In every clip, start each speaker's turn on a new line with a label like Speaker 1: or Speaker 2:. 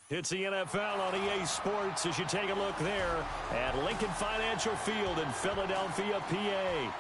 Speaker 1: It's the NFL on EA Sports as you take a look there at Lincoln Financial Field in Philadelphia, PA.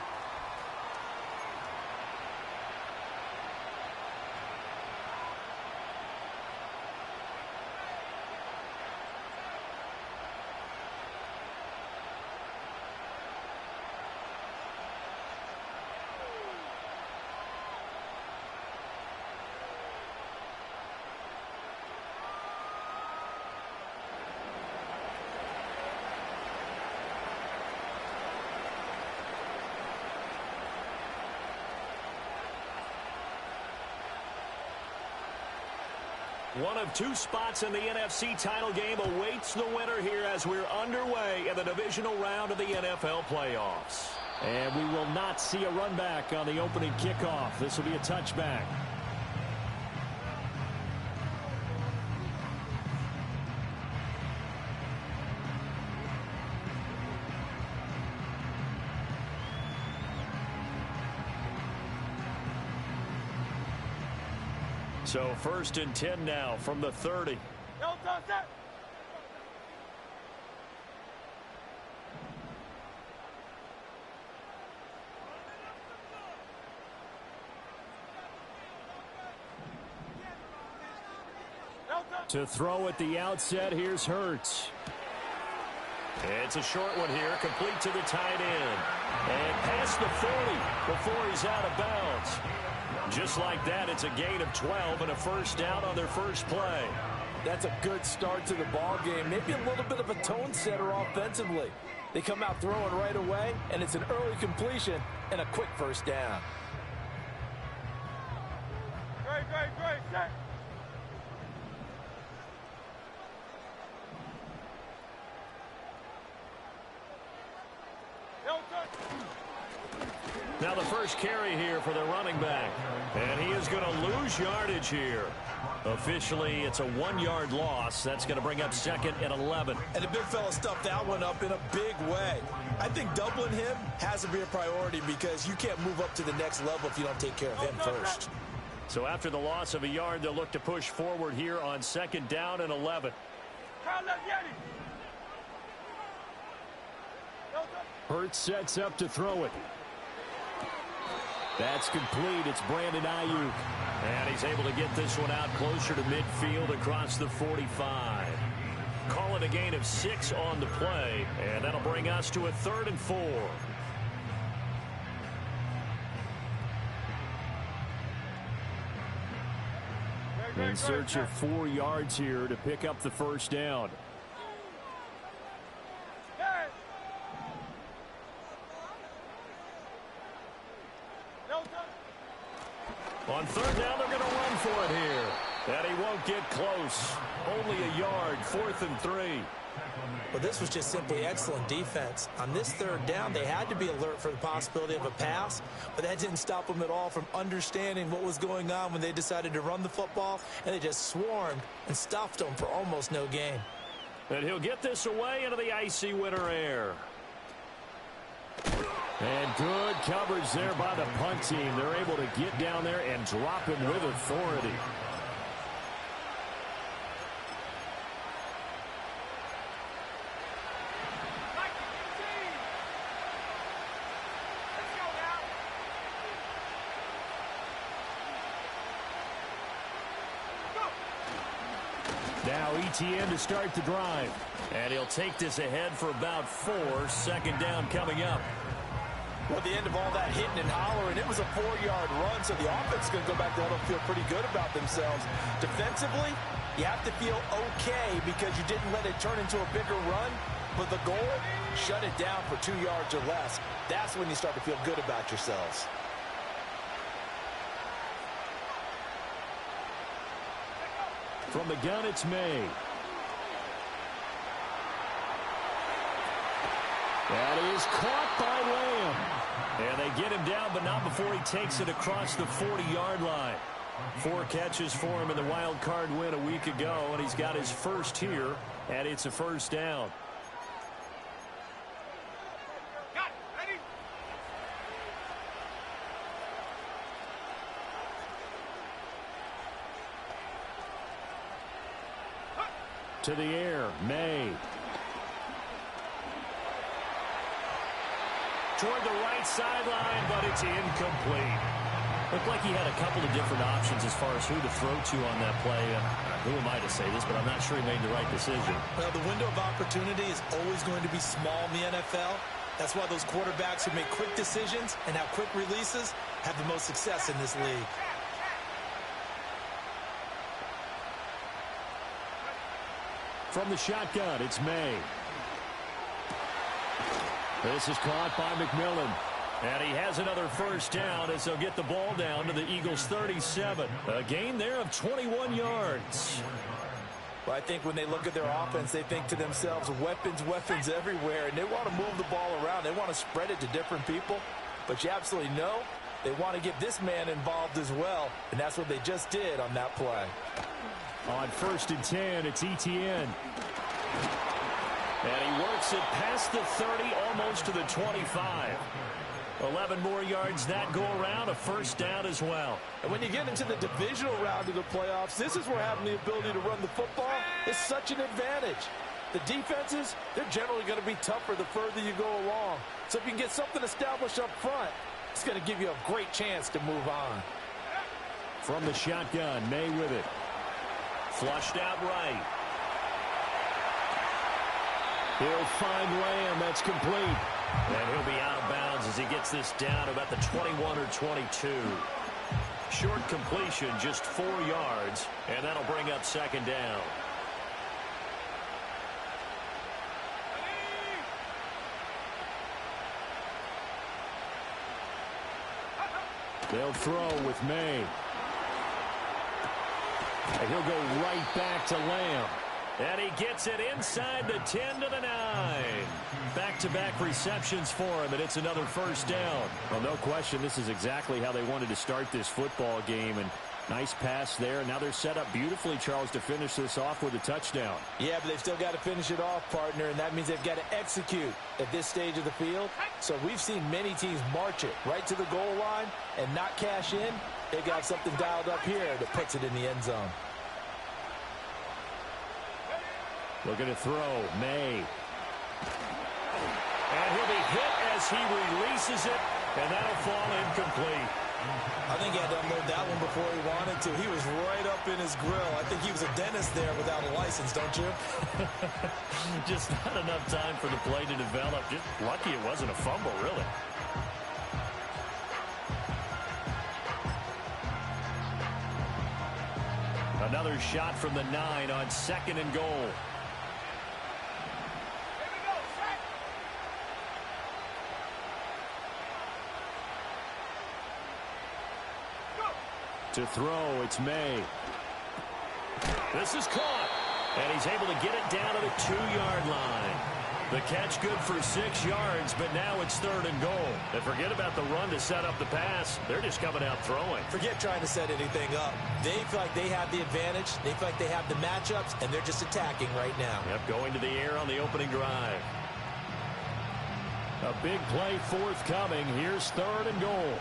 Speaker 1: One of two spots in the NFC title game awaits the winner here as we're underway in the divisional round of the NFL playoffs. And we will not see a run back on the opening kickoff. This will be a touchback. So 1st and 10 now from the 30. To throw at the outset, here's Hurts. It's a short one here, complete to the tight end. And past the 40 before he's out of bounds. Just like that, it's a gain of 12 and a first down on their first play.
Speaker 2: That's a good start to the ball game. Maybe a little bit of a tone setter offensively. They come out throwing right away, and it's an early completion and a quick first down.
Speaker 3: Great. Set.
Speaker 1: Now the first carry here for the running back. And he is going to lose yardage here. Officially, it's a 1-yard loss. That's going to bring up 2nd and 11.
Speaker 2: And the big fella stuffed that one up in a big way. I think doubling him has to be a priority because you can't move up to the next level if you don't take care of him first.
Speaker 1: So after the loss of a yard, they'll look to push forward here on 2nd down and 11. Hurts sets up to throw it. That's complete. It's Brandon Ayuk. And he's able to get this one out closer to midfield across the 45. Call it a gain of 6 on the play. And that'll bring us to a 3rd and 4. In search of 4 yards here to pick up the first down. On 3rd down, they're going to run for it here. And he won't get close. Only a yard, 4th and 3.
Speaker 2: Well, this was just simply excellent defense. On this 3rd down, they had to be alert for the possibility of a pass, but that didn't stop them at all from understanding what was going on when they decided to run the football, and they just swarmed and stuffed them for almost no gain.
Speaker 1: And he'll get this away into the icy winter air. And good coverage there by the punt team. They're able to get down there and drop him with authority. Now ETN to start the drive. And he'll take this ahead for about 4. 2nd down coming up.
Speaker 2: Well, at the end of all that hitting and hollering, it was a 4-yard run, so the offense is going to go back there and feel pretty good about themselves. Defensively, you have to feel okay because you didn't let it turn into a bigger run, but the goal, shut it down for 2 yards or less. That's when you start to feel good about yourselves.
Speaker 1: From the gun, it's May. That is caught by Lamb. And they get him down, but not before he takes it across the 40-yard line. 4 catches for him in the wild card win a week ago, and he's got his first here, and it's a first down. to the air. May. Toward the right sideline, but it's incomplete. Looked like he had a couple of different options as far as who to throw to on that play. Who am I to say this, but I'm not sure he made the right decision.
Speaker 2: Well, the window of opportunity is always going to be small in the NFL. That's why those quarterbacks who make quick decisions and have quick releases have the most success in this league.
Speaker 1: From the shotgun, it's May. This is caught by McMillan. And he has another first down as they'll get the ball down to the Eagles' 37. A gain there of 21 yards.
Speaker 2: Well, I think when they look at their offense, they think to themselves, weapons, weapons everywhere. And they want to move the ball around. They want to spread it to different people. But you absolutely know they want to get this man involved as well. And that's what they just did on that play.
Speaker 1: On 1st and 10, it's Etienne. And he works it past the 30, almost to the 25. 11 more yards that go around, a first down as well.
Speaker 2: And when you get into the divisional round of the playoffs, this is where having the ability to run the football is such an advantage. The defenses, they're generally going to be tougher the further you go along. So if you can get something established up front, it's going to give you a great chance to move on.
Speaker 1: From the shotgun, May with it. Flushed out right. He'll find Lamb. That's complete. And he'll be out of bounds as he gets this down about the 21 or 22. Short completion, just 4 yards, and that'll bring up second down. They'll throw with May. And he'll go right back to Lamb. And he gets it inside the 10 to the 9. Back-to-back receptions for him, and it's another first down. Well, no question, this is exactly how they wanted to start this football game. And nice pass there. Now they're set up beautifully, Charles, to finish this off with a touchdown.
Speaker 2: Yeah, but they've still got to finish it off, partner, and that means they've got to execute at this stage of the field. So we've seen many teams march it right to the goal line and not cash in. They've got something dialed up here that puts it in the end zone.
Speaker 1: Looking to throw, May. And he'll be hit as he releases it, and that'll fall incomplete.
Speaker 2: I think he had to unload that one before he wanted to. He was right up in his grill. I think he was a dentist there without a license, don't you?
Speaker 1: Just not enough time for the play to develop. Just lucky it wasn't a fumble, really. Another shot from the 9 on 2nd and goal. To throw, it's May. This is caught, and he's able to get it down to the 2-yard line. The catch good for 6 yards, but now it's 3rd and goal. And forget about the run to set up the pass. They're just coming out throwing.
Speaker 2: Forget trying to set anything up. They feel like they have the advantage. They feel like they have the matchups, and they're just attacking right now.
Speaker 1: Yep, going to the air on the opening drive. A big play forthcoming. Here's 3rd and goal.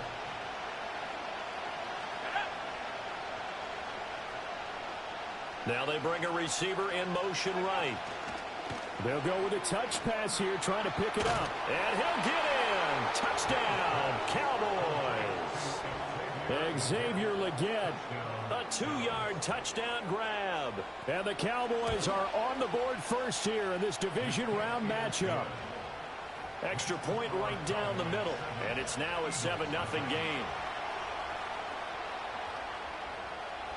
Speaker 1: Now they bring a receiver in motion right. They'll go with a touch pass here, trying to pick it up. And he'll get in. Touchdown, Cowboys. Xavier Legette, a 2-yard touchdown grab. And the Cowboys are on the board first here in this division round matchup. Extra point right down the middle. And it's now a 7-0 game.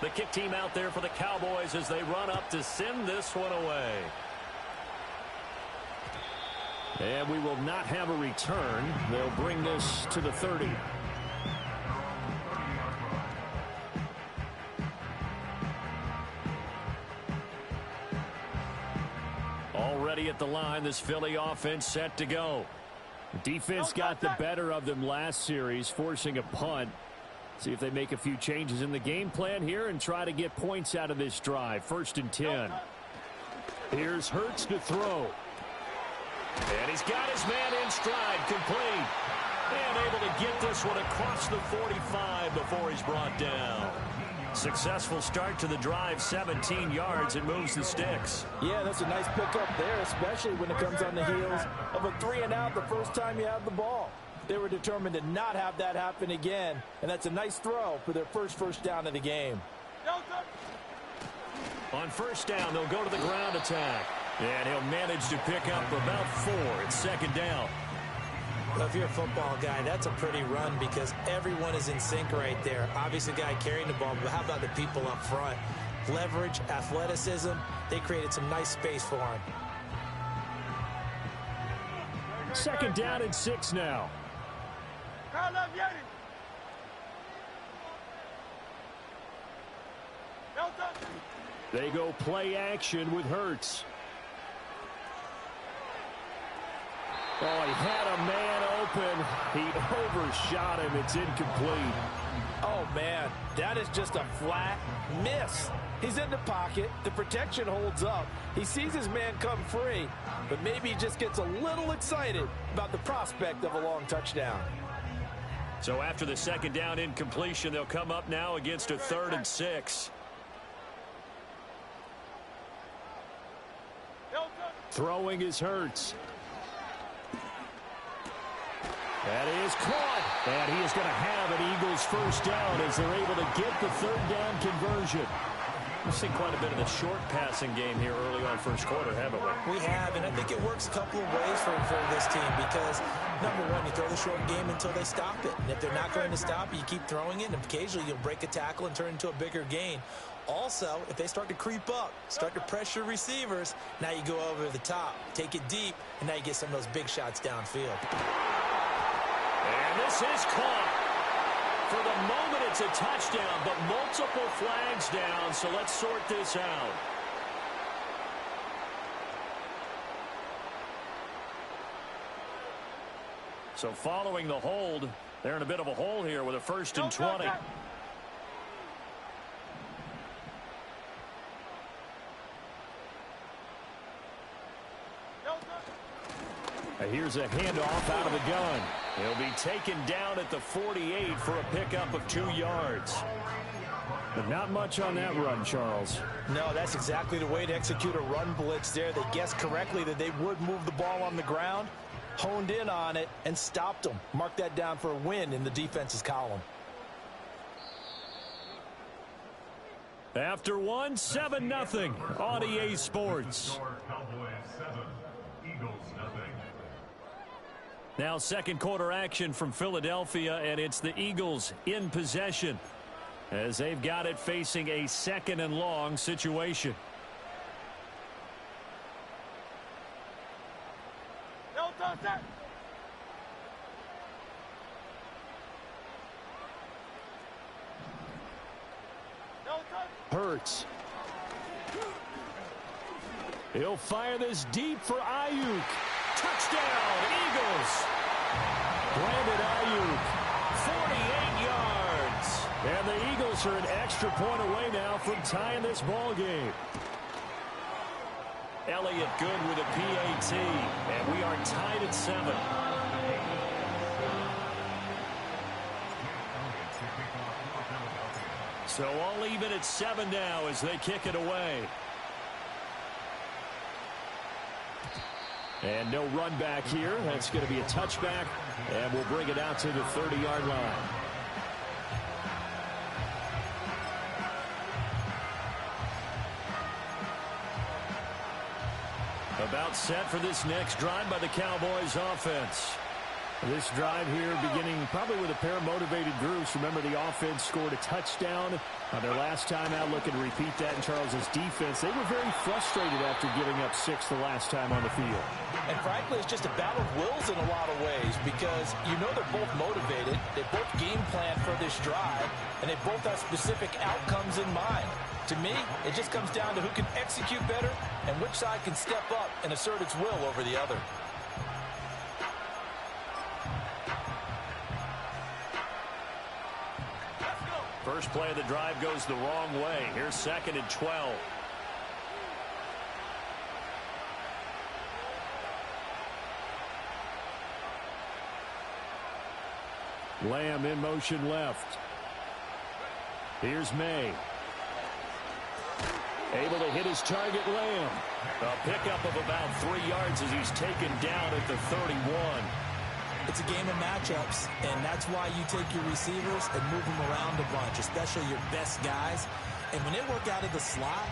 Speaker 1: The kick team out there for the Cowboys as they run up to send this one away. And we will not have a return. They'll bring this to the 30. Already at the line, this Philly offense set to go. Defense got the better of them last series, forcing a punt. See if they make a few changes in the game plan here and try to get points out of this drive. 1st and 10. Here's Hurts to throw. And he's got his man in stride, complete. And able to get this one across the 45 before he's brought down. Successful start to the drive, 17 yards. It moves the sticks.
Speaker 2: Yeah, that's a nice pickup there, especially when it comes on the heels of a 3-and-out the first time you have the ball. They were determined to not have that happen again, and that's a nice throw for their first down of the game.
Speaker 1: On first down, they'll go to the ground attack. And he'll manage to pick up about 4. It's second down.
Speaker 4: Well, if you're a football guy, that's a pretty run because everyone is in sync right there. Obviously, the guy carrying the ball, but how about the people up front? Leverage, athleticism, they created some nice space for him.
Speaker 1: Second down and 6 now. They go play action with Hurts. Oh, he had a man open. He overshot him. It's incomplete.
Speaker 2: Oh, man, that is just a flat miss. He's in the pocket. The protection holds up. He sees his man come free, but maybe he just gets a little excited about the prospect of a long touchdown.
Speaker 1: So after the second down incompletion, they'll come up now against a 3rd and 6. Throwing is Hurts. That is caught. And he is going to have an Eagles first down as they're able to get the 3rd down conversion. We've seen quite a bit of the short passing game here early on first quarter, haven't we?
Speaker 4: We have, and I think it works a couple of ways for this team because, number one, you throw the short game until they stop it. And if they're not going to stop it, you keep throwing it, and occasionally you'll break a tackle and turn it into a bigger gain. Also, if they start to creep up, start to pressure receivers, now you go over the top, take it deep, and now you get some of those big shots downfield.
Speaker 1: And this is caught. For the moment, it's a touchdown, but multiple flags down, so let's sort this out. So following the hold, they're in a bit of a hole here with a 1st and 20. Here's a handoff out of the gun. He'll be taken down at the 48 for a pickup of 2 yards. But not much on that run, Charles.
Speaker 2: No, that's exactly the way to execute a run blitz there. They guessed correctly that they would move the ball on the ground, honed in on it, and stopped them. Mark that down for a win in the defense's column.
Speaker 1: After 1, 7-0 on EA Sports. Now second quarter action from Philadelphia, and it's the Eagles in possession as they've got it facing a 2nd and long situation. Hurts. He'll fire this deep for Ayuk. Touchdown, Eagles. Brandon Ayuk, 48 yards. And the Eagles are an extra point away now from tying this ball game. Elliott good with a PAT, and we are tied at 7. So all even at 7 now as they kick it away. And no run back here. That's going to be a touchback, and we'll bring it out to the 30-yard line. About set for this next drive by the Cowboys offense. This drive here beginning probably with a pair of motivated groups. Remember, the offense scored a touchdown on their last time out. Looking to repeat that in Charles's defense. They were very frustrated after giving up 6 the last time on the field.
Speaker 2: And frankly, it's just a battle of wills in a lot of ways because you know they're both motivated. They both game plan for this drive, and they both have specific outcomes in mind. To me, it just comes down to who can execute better and which side can step up and assert its will over the other.
Speaker 1: First play of the drive goes the wrong way. Here's 2nd and 12. Lamb in motion left. Here's May. Able to hit his target, Lamb. A pickup of about 3 yards as he's taken down at the 31.
Speaker 4: It's a game of matchups, and that's why you take your receivers and move them around a bunch, especially your best guys. And when they work out of the slot,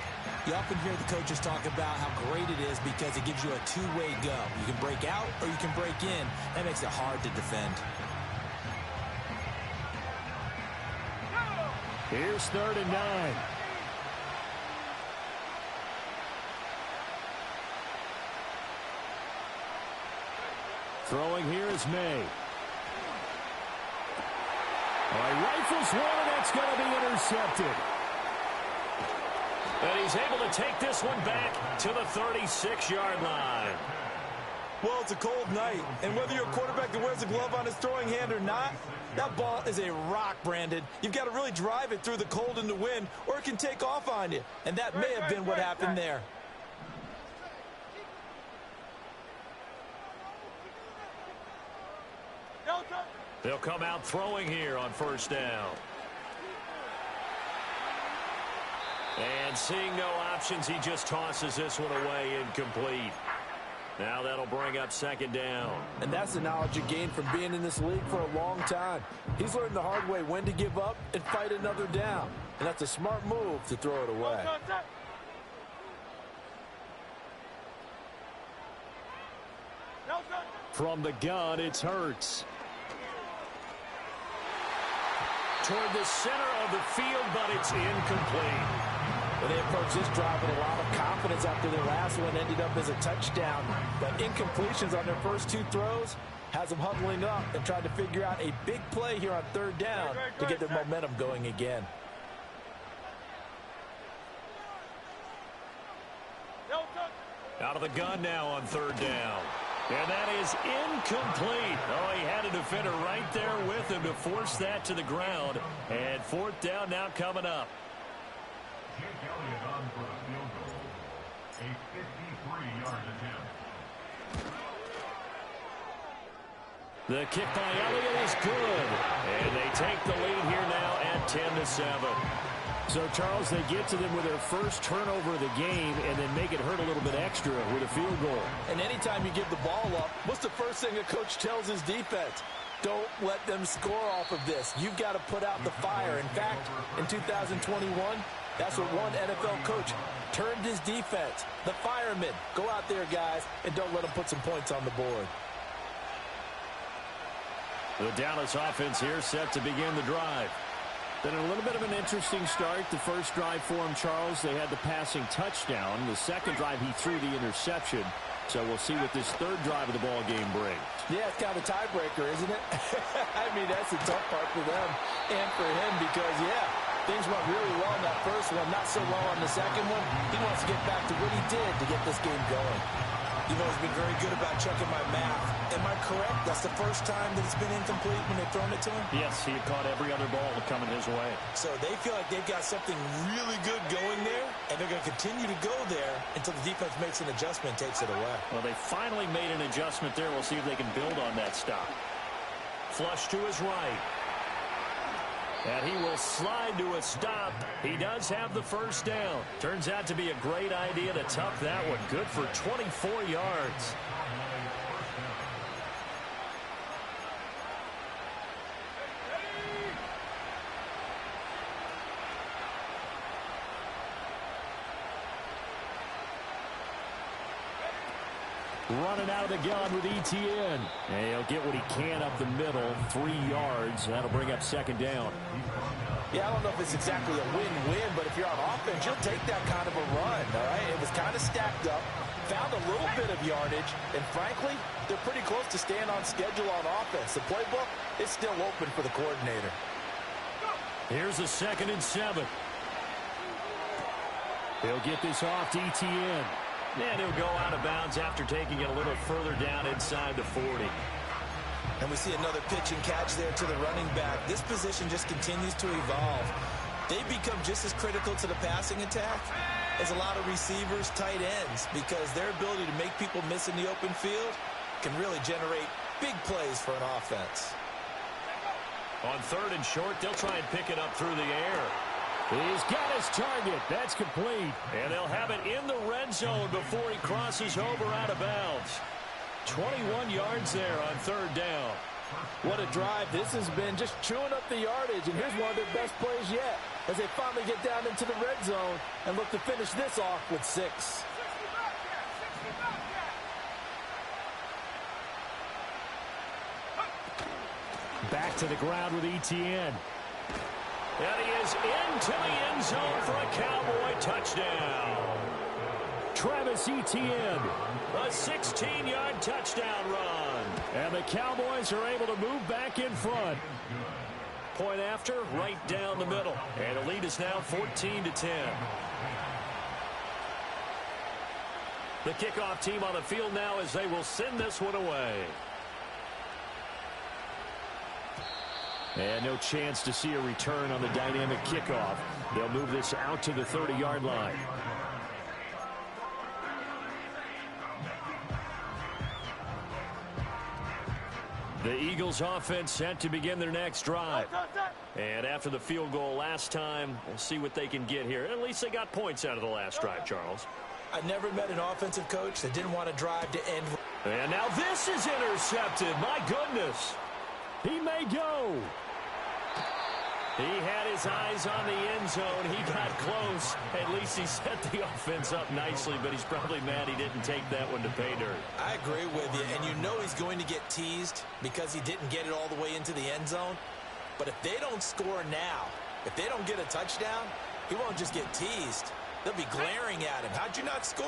Speaker 4: you often hear the coaches talk about how great it is because it gives you a two-way go. You can break out or you can break in. That makes it hard to defend.
Speaker 1: Here's 3rd and 9. Throwing here is May. All right, rifles one, and that's going to be intercepted. And he's able to take this one back to the 36-yard line.
Speaker 2: Well, it's a cold night, and whether you're a quarterback that wears a glove on his throwing hand or not, that ball is a rock, Brandon. You've got to really drive it through the cold and the wind, or it can take off on you. And that may have been what happened there.
Speaker 1: They'll come out throwing here on 1st down. And seeing no options, he just tosses this one away incomplete. Now that'll bring up 2nd down.
Speaker 2: And that's the knowledge you gain from being in this league for a long time. He's learned the hard way when to give up and fight another down. And that's a smart move to throw it away.
Speaker 1: From the gun, it's Hurts. Toward the center of the field, but it's incomplete.
Speaker 2: Well, they approached this drive with a lot of confidence after their last one ended up as a touchdown. But incompletions on their first 2 throws has them huddling up and trying to figure out a big play here on 3rd down to get their momentum going again.
Speaker 1: Out of the gun now on 3rd down. And that is incomplete. Oh, he had a defender right there with him to force that to the ground. And 4th down now coming up.
Speaker 5: Jake Elliott on for a field goal. A 53-yard attempt.
Speaker 1: The kick by Elliott is good. And they take the lead here now at 10-7. So, Charles, they get to them with their first turnover of the game and then make it hurt a little bit extra with a field goal.
Speaker 2: And anytime you give the ball up, what's the first thing a coach tells his defense? Don't let them score off of this. You've got to put out the fire. In fact, in 2021, that's what one NFL coach termed his defense. The firemen. Go out there, guys, and don't let them put some points on the board.
Speaker 1: The Dallas offense here set to begin the drive. Then a little bit of an interesting start. The first drive for him, Charles, they had the passing touchdown. The second drive, he threw the interception. So we'll see what this 3rd drive of the ball game brings.
Speaker 2: Yeah, it's kind of a tiebreaker, isn't it? I mean, that's the tough part for them and for him because, yeah, things went really well in that first one, not so well on the second one. He wants to get back to what he did to get this game going. You've always been very good about checking my math. Am I correct? That's the first time that it's been incomplete when they've thrown it to him?
Speaker 1: Yes, he had caught every other ball coming his way.
Speaker 2: So they feel like they've got something really good going there, and they're going to continue to go there until the defense makes an adjustment and takes it away.
Speaker 1: Well, they finally made an adjustment there. We'll see if they can build on that stop. Flush to his right. And he will slide to a stop. He does have the 1st down. Turns out to be a great idea to tuck that one. Good for 24 yards. Running out of the gun with Etienne. And he'll get what he can up the middle, 3 yards. That'll bring up 2nd down.
Speaker 2: Yeah, I don't know if it's exactly a win-win, but if you're on offense, you'll take that kind of a run, all right? It was kind of stacked up, found a little bit of yardage, and frankly, they're pretty close to staying on schedule on offense. The playbook is still open for the coordinator.
Speaker 1: Here's a 2nd and 7. He'll get this off to Etienne. And he'll go out of bounds after taking it a little further down inside the 40.
Speaker 4: And we see another pitch and catch there to the running back. This position just continues to evolve. They become just as critical to the passing attack as a lot of receivers, tight ends, because their ability to make people miss in the open field can really generate big plays for an offense.
Speaker 1: On 3rd and short, they'll try and pick it up through the air. He's got his target. That's complete. And they'll have it in the red zone before he crosses over out of bounds. 21 yards there on 3rd down.
Speaker 2: What a drive this has been, just chewing up the yardage. And here's one of their best plays yet as they finally get down into the red zone and look to finish this off with 6.
Speaker 1: Back to the ground with Etienne. And he is into the end zone for a Cowboy touchdown. Travis Etienne, a 16-yard touchdown run. And the Cowboys are able to move back in front. Point after, right down the middle. And the lead is now 14-10. The kickoff team on the field now as they will send this one away. And no chance to see a return on the dynamic kickoff. They'll move this out to the 30-yard line. The Eagles offense set to begin their next drive. And after the field goal last time, we'll see what they can get here. At least they got points out of the last drive, Charles.
Speaker 4: I never met an offensive coach that didn't want to drive to end.
Speaker 1: And now this is intercepted. My goodness. He may go. He had his eyes on the end zone. He got close. At least he set the offense up nicely, but he's probably mad he didn't take that one to pay dirt.
Speaker 4: I agree with you, and you know he's going to get teased because he didn't get it all the way into the end zone. But if they don't score now, if they don't get a touchdown, he won't just get teased. They'll be glaring at him. How'd you not score?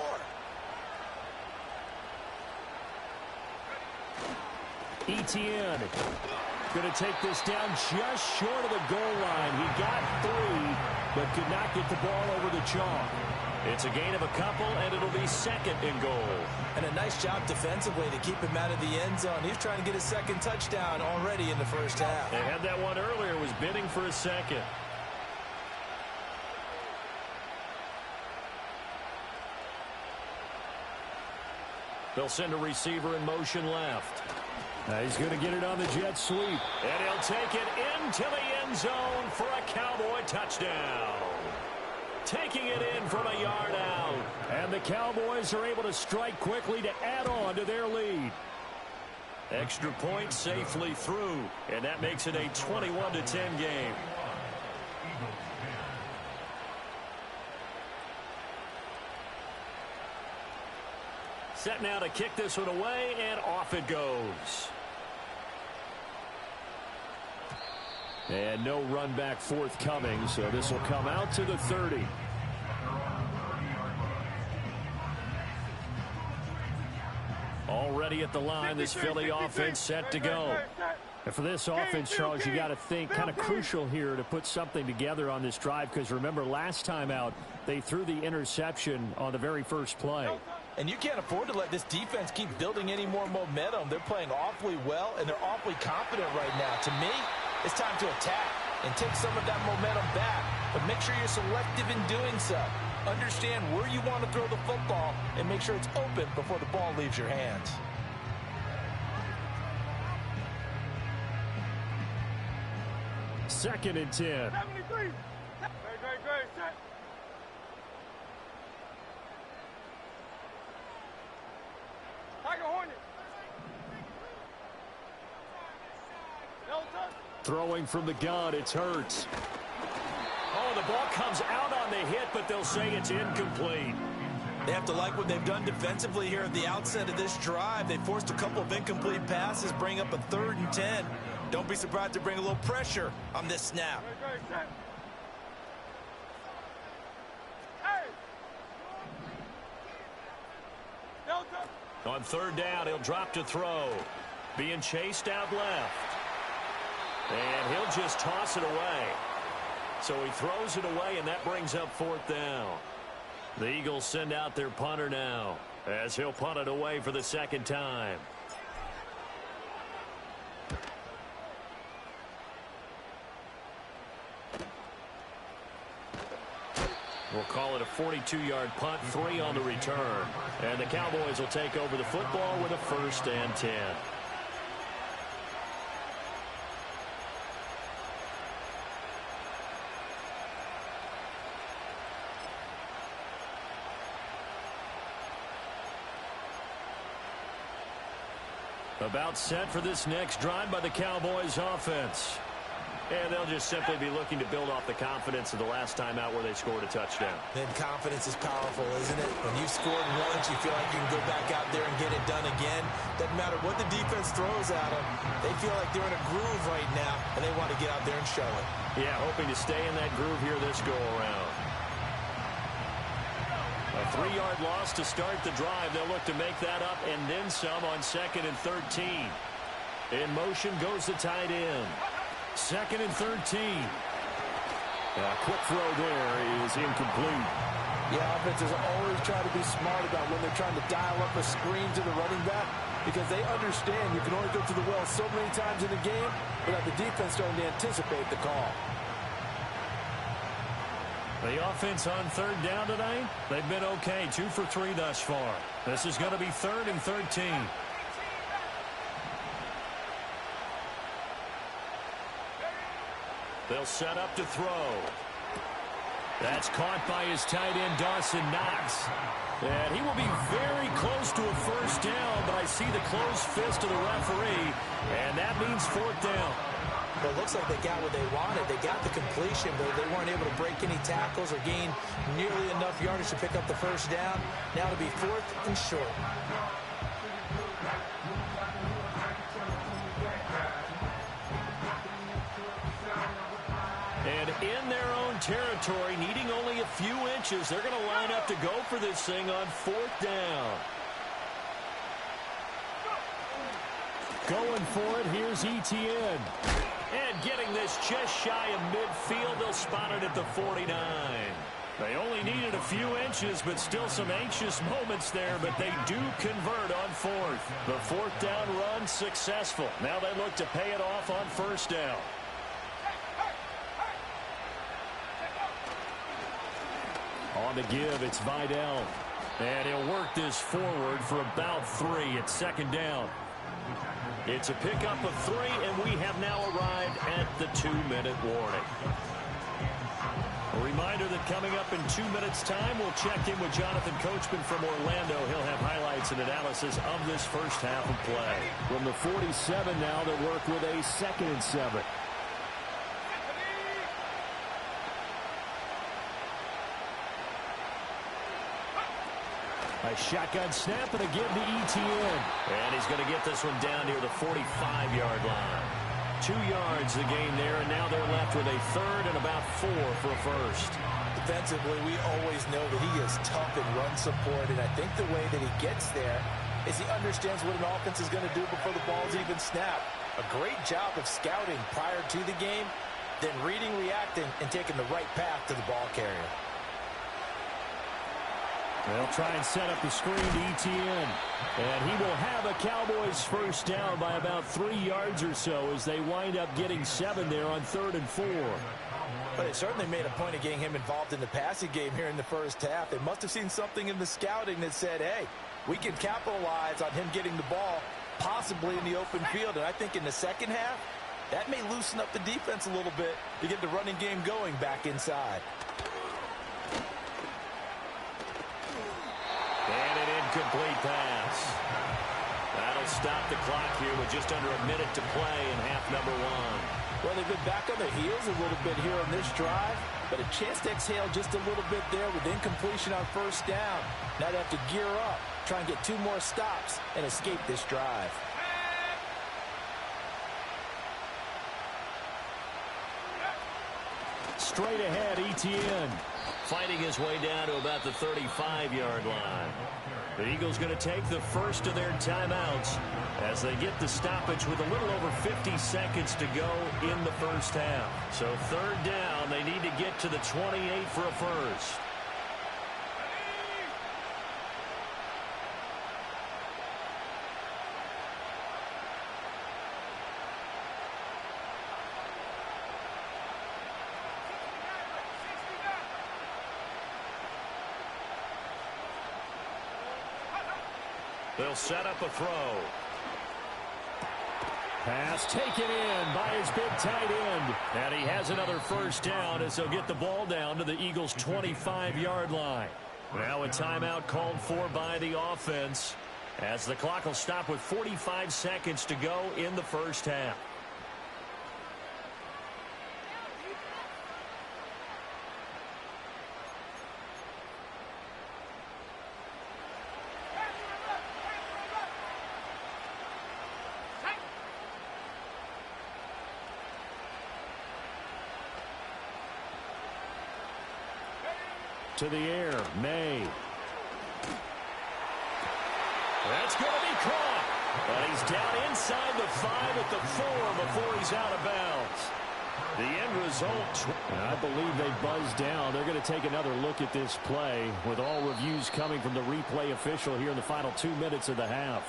Speaker 1: Etienne going to take this down just short of the goal line. He got 3, but could not get the ball over the chalk. It's a gain of a couple, and it'll be 2nd and goal.
Speaker 4: And a nice job defensively to keep him out of the end zone. He's trying to get his 2nd touchdown already in the first half.
Speaker 1: They had that one earlier, was bidding for a 2nd. They'll send a receiver in motion left. He's going to get it on the jet sweep. And he'll take it into the end zone for a Cowboy touchdown. Taking it in from a yard out. And the Cowboys are able to strike quickly to add on to their lead. Extra point safely through. And that makes it a 21-10 game. Set now to kick this one away, and off it goes. And no run back forthcoming, so this will come out to the 30. Already at the line, this Philly offense set to go. And for this offense, Charles, you got to think kind of crucial here to put something together on this drive, because remember last time out, they threw the interception on the very first play.
Speaker 2: And you can't afford to let this defense keep building any more momentum. They're playing awfully well, and they're awfully confident right now. To me, it's time to attack and take some of that momentum back. But make sure you're selective in doing so. Understand where you want to throw the football and make sure it's open before the ball leaves your hands.
Speaker 1: Second and 10.
Speaker 3: 73. Great, set. Tiger Hornet. Delta.
Speaker 1: Throwing from the gun, it's Hurts. Oh, the ball comes out on the hit, but they'll say it's incomplete.
Speaker 4: They have to like what they've done defensively here at the outset of this drive. They forced a couple of incomplete passes, bring up a 3rd and 10. Don't be surprised to bring a little pressure on this snap.
Speaker 3: Great, set. Hey. Delta.
Speaker 1: On 3rd down, he'll drop to throw. Being chased out left. And he'll just toss it away. So he throws it away, and that brings up 4th down. The Eagles send out their punter now, as he'll punt it away for the 2nd time. We'll call it a 42-yard punt, 3 on the return. And the Cowboys will take over the football with a 1st and 10. About set for this next drive by the Cowboys offense. And they'll just simply be looking to build off the confidence of the last time out where they scored a touchdown.
Speaker 4: Then confidence is powerful, isn't it? When you've scored once, you feel like you can go back out there and get it done again. Doesn't matter what the defense throws at them. They feel like they're in a groove right now, and they want to get out there and show it.
Speaker 1: Yeah, hoping to stay in that groove here this go-around. A 3-yard loss to start the drive. They'll look to make that up and then some on 2nd and 13. In motion goes the tight end. 2nd and 13. A quick throw there is incomplete.
Speaker 2: Yeah, offenses always try to be smart about when they're trying to dial up a screen to the running back because they understand you can only go to the well so many times in a game without the defense starting to anticipate the call.
Speaker 1: The offense on 3rd down tonight, they've been okay. 2 for 3 thus far. This is going to be 3rd and 13. They'll set up to throw. That's caught by his tight end, Dawson Knox. And he will be very close to a first down, but I see the closed fist of the referee, and that means 4th down.
Speaker 4: Well, it looks like they got what they wanted. They got the completion, but they weren't able to break any tackles or gain nearly enough yardage to pick up the first down. Now to be 4th and short.
Speaker 1: And in their own territory, needing only a few inches, they're going to line up to go for this thing on 4th down. Going for it, here's Etienne. And getting this just shy of midfield, they'll spot it at the 49. They only needed a few inches, but still some anxious moments there, but they do convert on 4th. The 4th down run successful. Now they look to pay it off on 1st down. On the give, it's Vidal. And he'll work this forward for about 3 at 2nd down. It's a pickup of 3, and we have now arrived at the 2-minute warning. A reminder that coming up in 2 minutes' time, we'll check in with Jonathan Coachman from Orlando. He'll have highlights and analysis of this first half of play. From the 47 now, they work with a 2nd and 7. A shotgun snap and a give to Etienne. And he's going to get this one down near the 45-yard line. 2 yards the gain there, and now they're left with a 3rd and about 4 for a first.
Speaker 4: Defensively, we always know that he is tough in run support, and I think the way that he gets there is he understands what an offense is going to do before the ball's even snapped. A great job of scouting prior to the game, then reading, reacting, and taking the right path to the ball carrier.
Speaker 1: They'll try and set up the screen to Etienne. And he will have a Cowboys first down by about 3 yards or so as they wind up getting 7 there on 3rd and 4.
Speaker 4: But they certainly made a point of getting him involved in the passing game here in the first half. They must have seen something in the scouting that said, hey, we can capitalize on him getting the ball possibly in the open field. And I think in the second half, that may loosen up the defense a little bit to get the running game going back inside.
Speaker 1: And an incomplete pass. That'll stop the clock here with just under a minute to play in half number 1.
Speaker 2: Well, they've been back on their heels a little bit here on this drive, but a chance to exhale just a little bit there with incompletion on 1st down. Now they have to gear up, try and get 2 more stops and escape this drive.
Speaker 1: Straight ahead, Etienne. Fighting his way down to about the 35-yard line. The Eagles going to take the first of their timeouts as they get the stoppage with a little over 50 seconds to go in the first half. So 3rd down, they need to get to the 28 for a first. They'll set up a throw. Pass taken in by his big tight end. And he has another first down as they'll get the ball down to the Eagles' 25-yard line. Now a timeout called for by the offense. as the clock will stop with 45 seconds to go in the first half. To the air, May. That's going to be caught. But he's down inside the 5 at the 4 before he's out of bounds. The end result, I believe they buzzed down. They're going to take another look at this play with all reviews coming from the replay official here in the final 2 minutes of the half.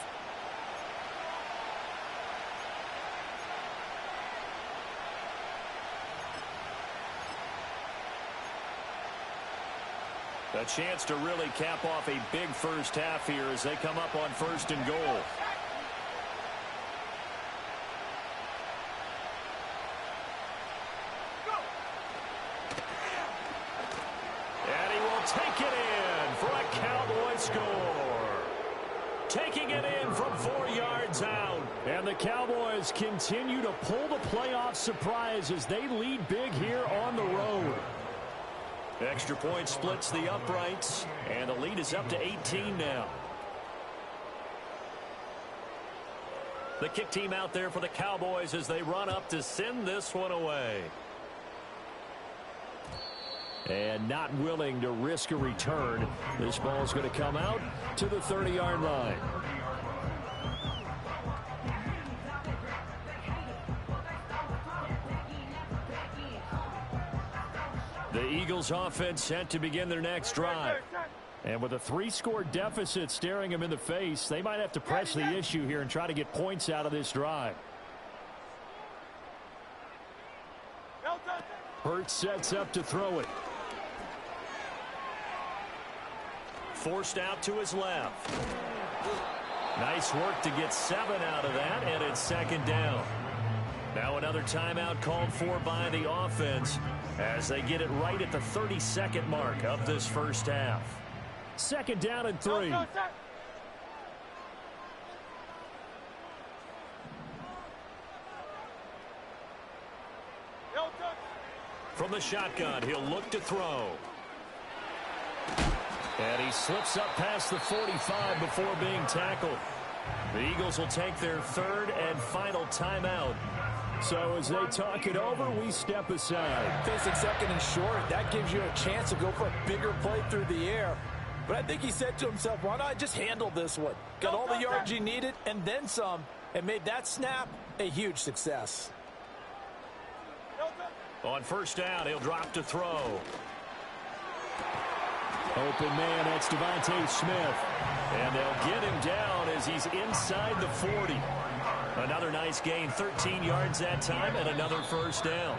Speaker 1: A chance to really cap off a big first half here as they come up on 1st and goal. And he will take it in for a Cowboy score. Taking it in from 4 yards out. And the Cowboys continue to pull the playoff surprise as they lead big here on the road. Extra point splits the uprights, and the lead is up to 18 now. The kick team out there for the Cowboys as they run up to send this one away. And not willing to risk a return. This ball is going to come out to the 30-yard line. The Eagles offense set to begin their next drive. And with a 3-score deficit staring them in the face, they might have to press the issue here and try to get points out of this drive. Hurts sets up to throw it. Forced out to his left. Nice work to get 7 out of that, and it's 2nd down. Now another timeout called for by the offense as they get it right at the 32nd mark of this first half. 2nd down and 3. From the shotgun, he'll look to throw. And he slips up past the 45 before being tackled. The Eagles will take their 3rd and final timeout. So as they talk it over, we step aside.
Speaker 4: Facing 2nd and short, that gives you a chance to go for a bigger play through the air. But I think he said to himself, why not just handle this one? Got all the yards you needed and then some, and made that snap a huge success.
Speaker 1: On 1st down, he'll drop to throw. Open man, that's Devontae Smith. And they'll get him down as he's inside the 40. Another nice gain, 13 yards that time, and another 1st down.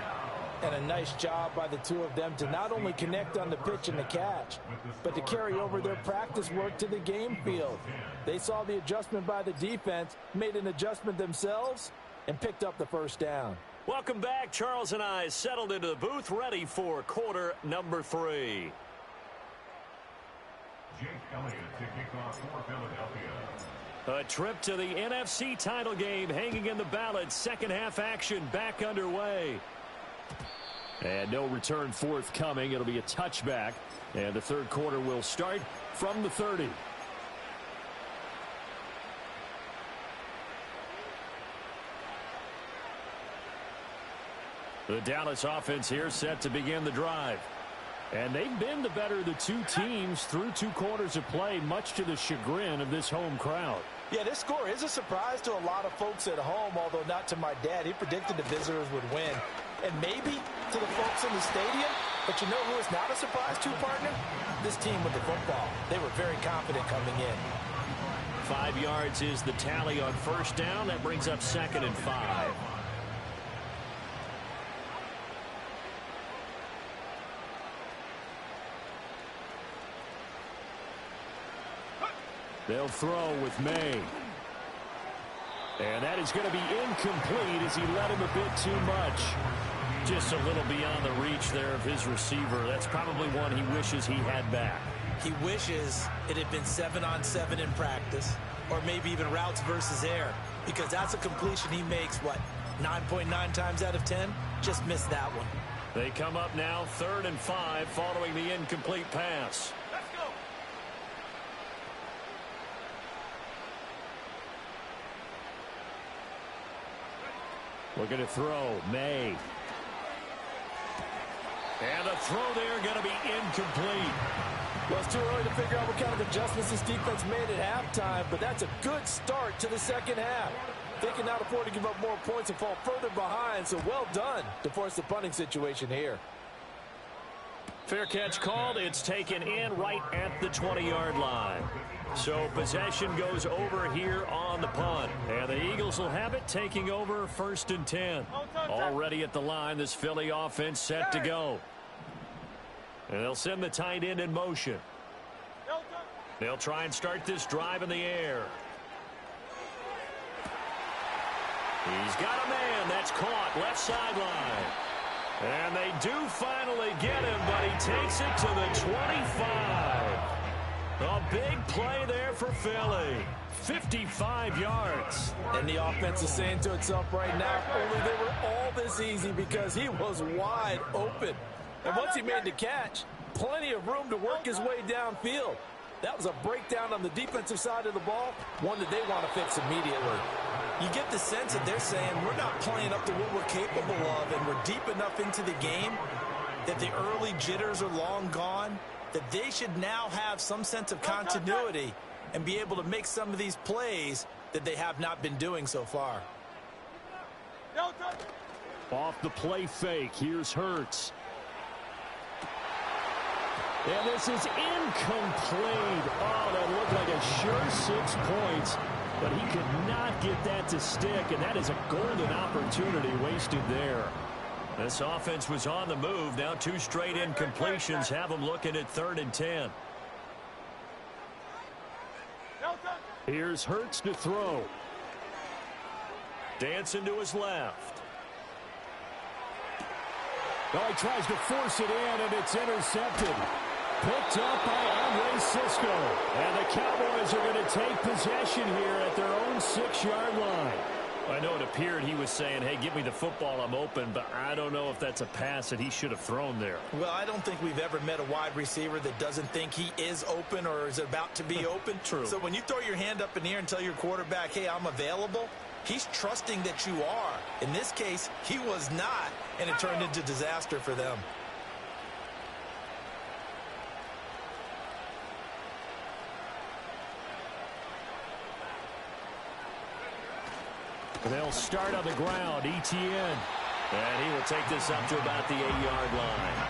Speaker 4: And a nice job by the two of them to not only connect on the pitch and the catch, but to carry over their practice work to the game field. They saw the adjustment by the defense, made an adjustment themselves, and picked up the 1st down.
Speaker 1: Welcome back. Charles and I settled into the booth, ready for quarter number 3.
Speaker 5: Jake Elliott to kick off for Philadelphia.
Speaker 1: A trip to the NFC title game hanging in the balance. 2nd half action back underway. And no return forthcoming. It'll be a touchback. And the 3rd quarter will start from the 30. The Dallas offense here set to begin the drive. And they've been the better of the 2 teams through 2 quarters of play, much to the chagrin of this home crowd.
Speaker 4: Yeah, this score is a surprise to a lot of folks at home, although not to my dad. He predicted the visitors would win. And maybe to the folks in the stadium, but you know who is not a surprise to, partner? This team with the football. They were very confident coming in.
Speaker 1: 5 yards is the tally on 1st down. That brings up 2nd and 5. They'll throw with May. And that is going to be incomplete as he led him a bit too much. Just a little beyond the reach there of his receiver. That's probably one he wishes he had back.
Speaker 4: He wishes it had been 7-on-7 in practice. or maybe even routes versus air, because that's a completion he makes, what, 9.9 times out of 10? Just missed that one.
Speaker 1: They come up now 3rd and 5 following the incomplete pass.
Speaker 3: Let's go.
Speaker 1: Looking to throw. May. And the throw there going to be incomplete.
Speaker 2: Well, it's too early to figure out what kind of adjustments this defense made at halftime, but that's a good start to the second half. They can not afford to give up more points and fall further behind, so well done to force the punting situation here.
Speaker 1: Fair catch called. It's taken in right at the 20-yard line. So possession goes over here on the punt. And the Eagles will have it, taking over 1st and 10. Already at the line, this Philly offense set to go. And they'll send the tight end in motion. They'll try and start this drive in the air. He's got a man. That's caught left sideline. And they do finally get him, but he takes it to the 25. A big play there for Philly. 55 yards.
Speaker 2: And the offense is saying to itself right now, only they were all this easy because he was wide open. And once he made the catch, plenty of room to work his way downfield. That was a breakdown on the defensive side of the ball, one that they want to fix immediately.
Speaker 4: You get the sense that they're saying we're not playing up to what we're capable of, and we're deep enough into the game that the early jitters are long gone, that they should now have some sense of continuity and be able to make some of these plays that they have not been doing so far.
Speaker 1: Off the play fake, here's Hurts. And this is incomplete. Oh, that looked like a sure 6 points. But he could not get that to stick, and that is a golden opportunity wasted there. This offense was on the move. Now 2 straight incompletions have them looking at 3rd and 10. Here's Hurts to throw. Dancing to his left. Oh, he tries to force it in, and it's intercepted. Picked up by Andre Cisco. And the Cowboys are going to take possession here at their own 6-yard line. I know it appeared he was saying, hey, give me the football, I'm open, but I don't know if that's a pass that he should have thrown there.
Speaker 4: Well, I don't think we've ever met a wide receiver that doesn't think he is open or is about to be open.
Speaker 1: True.
Speaker 4: So when you throw your hand up in the air and tell your quarterback, hey, I'm available, he's trusting that you are. In this case, he was not, and it turned into disaster for them.
Speaker 1: They'll start on the ground. Etienne. And he will take this up to about the 8-yard line.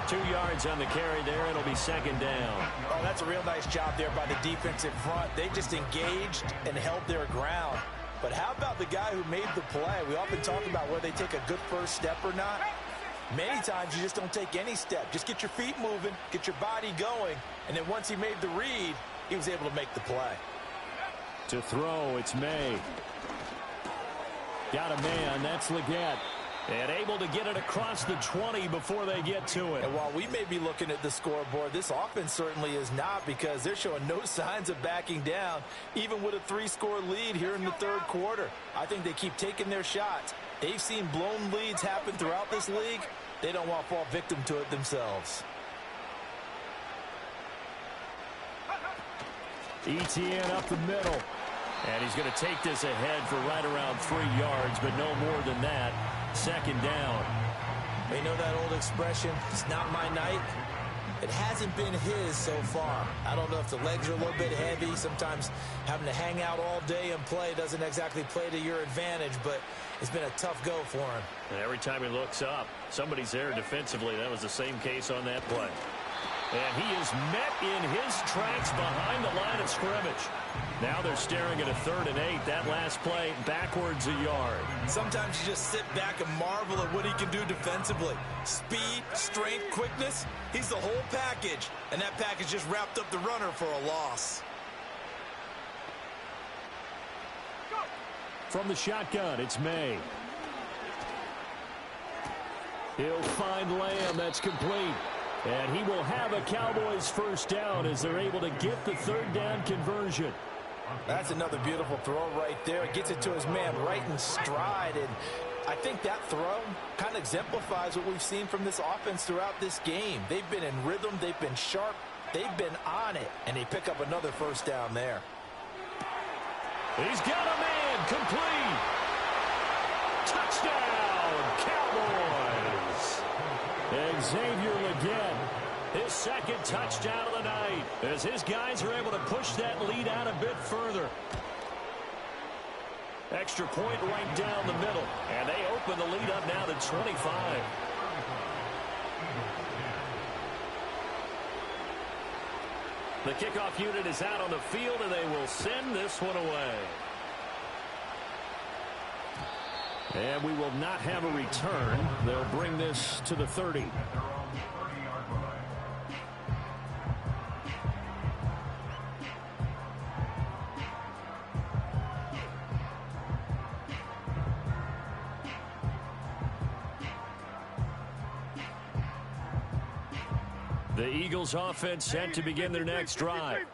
Speaker 1: 2 yards on the carry there. It'll be 2nd down.
Speaker 2: Oh, that's a real nice job there by the defensive front. They just engaged and held their ground. But how about the guy who made the play? We often talk about whether they take a good first step or not. Many times you just don't take any step. Just get your feet moving, get your body going, and then once he made the read, he was able to make the play.
Speaker 1: To throw, it's May. Got a man, that's Leggett. And able to get it across the 20 before they get to it.
Speaker 2: And while we may be looking at the scoreboard, this offense certainly is not, because they're showing no signs of backing down, even with a 3-score lead here in the 3rd quarter. I think they keep taking their shots. They've seen blown leads happen throughout this league. They don't want to fall victim to it themselves.
Speaker 1: Etienne up the middle. And he's going to take this ahead for right around 3 yards, but no more than that. 2nd down.
Speaker 4: You know that old expression, it's not my night? It hasn't been his so far. I don't know if the legs are a little bit heavy. Sometimes having to hang out all day and play doesn't exactly play to your advantage, but it's been a tough go for him.
Speaker 1: And every time he looks up, somebody's there defensively. That was the same case on that play. And he is met in his tracks behind the line of scrimmage. Now they're staring at a 3rd and 8. That last play backwards a yard.
Speaker 4: Sometimes you just sit back and marvel at what he can do defensively. Speed, strength, quickness. He's the whole package. And that package just wrapped up the runner for a loss.
Speaker 1: From the shotgun, it's May. He'll find Lamb. That's complete. And he will have a Cowboys 1st down as they're able to get the 3rd down conversion.
Speaker 2: That's another beautiful throw right there. Gets it to his man right in stride. And I think that throw kind of exemplifies what we've seen from this offense throughout this game. They've been in rhythm. They've been sharp. They've been on it. And they pick up another first down there.
Speaker 1: He's got a man complete. Touchdown, Cowboys. And Xavier Legette, his second touchdown of the night, as his guys are able to push that lead out a bit further. Extra point right down the middle, and they open the lead up now to 25. The kickoff unit is out on the field, and they will send this one away. And we will not have a return. They'll bring this to the 30. The Eagles offense set to begin their next drive.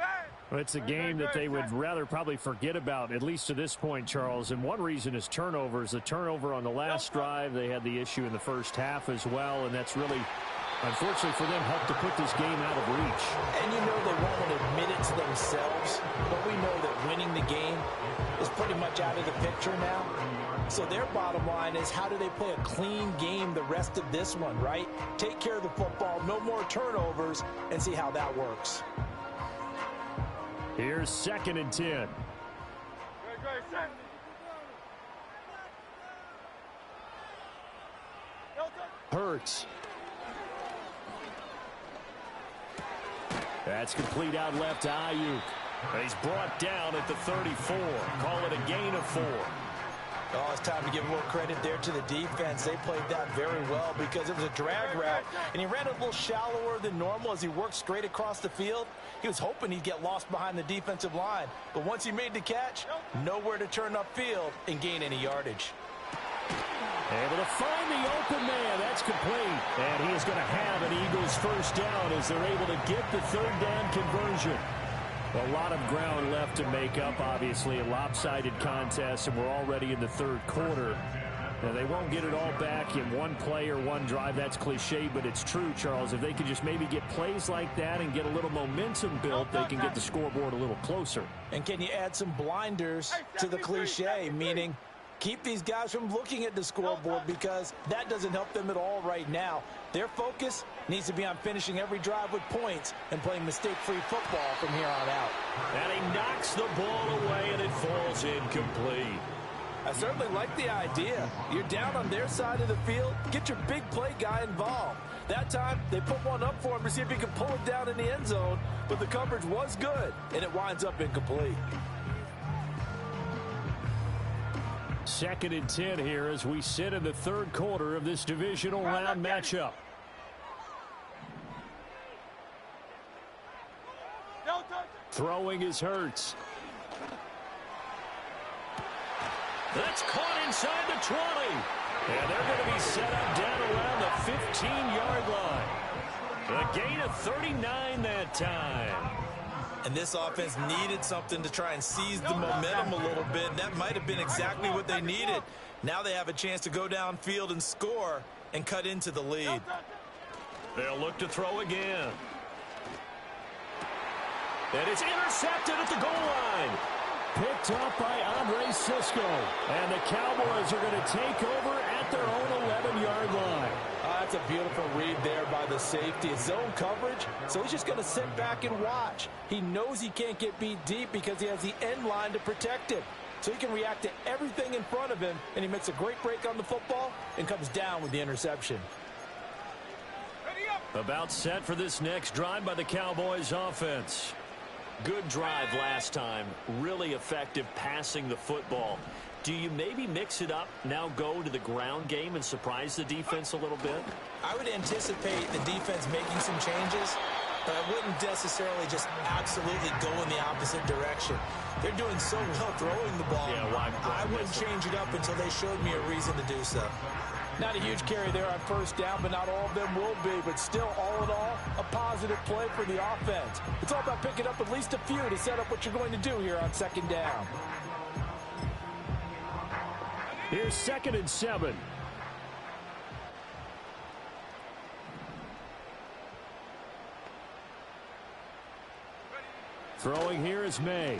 Speaker 6: Well, it's a game that they would rather probably forget about, at least to this point, Charles. And one reason is turnovers. The turnover on the last drive, they had the issue in the first half as well, and that's really, unfortunately for them, helped to put this game out of reach.
Speaker 4: And you know they won't admit it to themselves, but we know that winning the game is pretty much out of the picture now. So their bottom line is, how do they play a clean game the rest of this one, right? Take care of the football, no more turnovers, and see how that works.
Speaker 6: Here's 2nd and 10. Hurts.
Speaker 1: That's complete out left to Ayuk. He's brought down at the 34. Call it a gain of 4.
Speaker 4: Oh, it's time to give more credit there to the defense. They played that very well because it was a drag route, and he ran a little shallower than normal as he worked straight across the field. He was hoping he'd get lost behind the defensive line, but once he made the catch, nowhere to turn upfield and gain any yardage.
Speaker 1: Able to find the open man. That's complete. And he is going to have an Eagles first down as they're able to get the 3rd down conversion.
Speaker 6: A lot of ground left to make up, obviously. A lopsided contest, and we're already in the 3rd quarter. Now, they won't get it all back in one play or one drive. That's cliche, but it's true, Charles. If they could just maybe get plays like that and get a little momentum built, they can get the scoreboard a little closer.
Speaker 4: And can you add some blinders to the cliche, meaning keep these guys from looking at the scoreboard, because that doesn't help them at all right now. Their focus needs to be on finishing every drive with points and playing mistake-free football from here on out.
Speaker 1: And he knocks the ball away, and it falls incomplete.
Speaker 2: I certainly like the idea. You're down on their side of the field. Get your big play guy involved. That time, they put one up for him to see if he could pull it down in the end zone, but the coverage was good, and it winds up incomplete.
Speaker 1: 2nd and 10 here as we sit in the 3rd quarter of this divisional round matchup. Throwing is Hurts. That's caught inside the 20. And they're going to be set up down around the 15-yard line. A gain of 39 that time.
Speaker 4: And this offense needed something to try and seize the momentum a little bit, and that might have been exactly what they needed. Now they have a chance to go downfield and score and cut into the lead.
Speaker 1: They'll look to throw again. And it's intercepted at the goal line. Picked up by Andre Cisco. And the Cowboys are going to take over at their own 11-yard line.
Speaker 4: That's a beautiful read there by the safety. It's zone coverage, so he's just going to sit back and watch. He knows he can't get beat deep because he has the end line to protect him. So he can react to everything in front of him, and he makes a great break on the football and comes down with the interception.
Speaker 1: About set for this next drive by the Cowboys offense. Good drive last time. Really effective passing the football. Do you maybe mix it up, now go to the ground game and surprise the defense a little bit?
Speaker 4: I would anticipate the defense making some changes, but I wouldn't necessarily just absolutely go in the opposite direction. They're doing so well throwing the ball.
Speaker 1: Yeah,
Speaker 4: I wouldn't change it up until they showed me a reason to do so.
Speaker 2: Not a huge carry there on first down, but not all of them will be. But still, all in all, a positive play for the offense. It's all about picking up at least a few to set up what you're going to do here on second down.
Speaker 6: Here's 2nd and 7. Throwing here is May.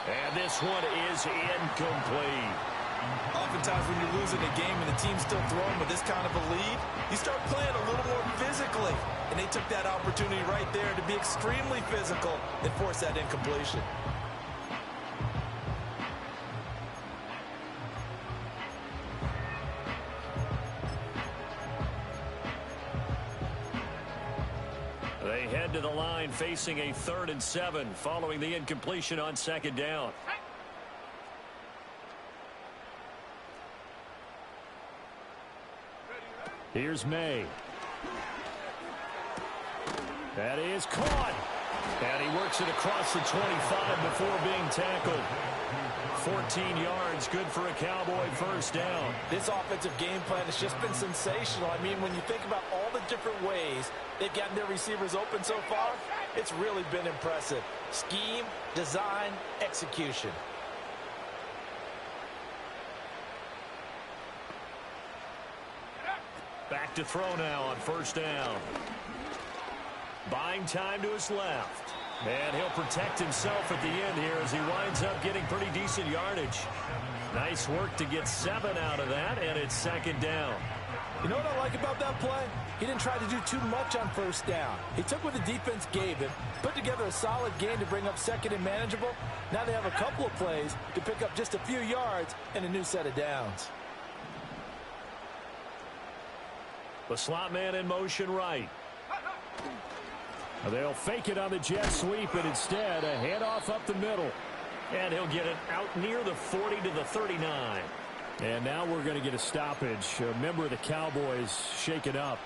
Speaker 6: And this one is incomplete.
Speaker 4: Oftentimes when you're losing a game and the team's still throwing with this kind of a lead, you start playing a little more physically. And they took that opportunity right there to be extremely physical and force that incompletion.
Speaker 6: They head to the line facing a 3rd and 7 following the incompletion on 2nd down. Here's May. That is caught. And he works it across the 25 before being tackled. 14 yards, good for a Cowboy first down.
Speaker 2: This offensive game plan has just been sensational. I mean, when you think about all the different ways they've gotten their receivers open so far, it's really been impressive. Scheme, design, execution.
Speaker 6: Back to throw now on first down. Buying time to his left. And he'll protect himself at the end here as he winds up getting pretty decent yardage. Nice work to get 7 out of that, and it's 2nd down.
Speaker 2: You know what I like about that play? He didn't try to do too much on first down. He took what the defense gave him, put together a solid game to bring up 2nd and manageable. Now they have a couple of plays to pick up just a few yards and a new set of downs.
Speaker 6: The slot man in motion right. They'll fake it on the jet sweep, and instead a handoff up the middle. And he'll get it out near the 40 to the 39. And now we're going to get a stoppage. A member of the Cowboys shaken up.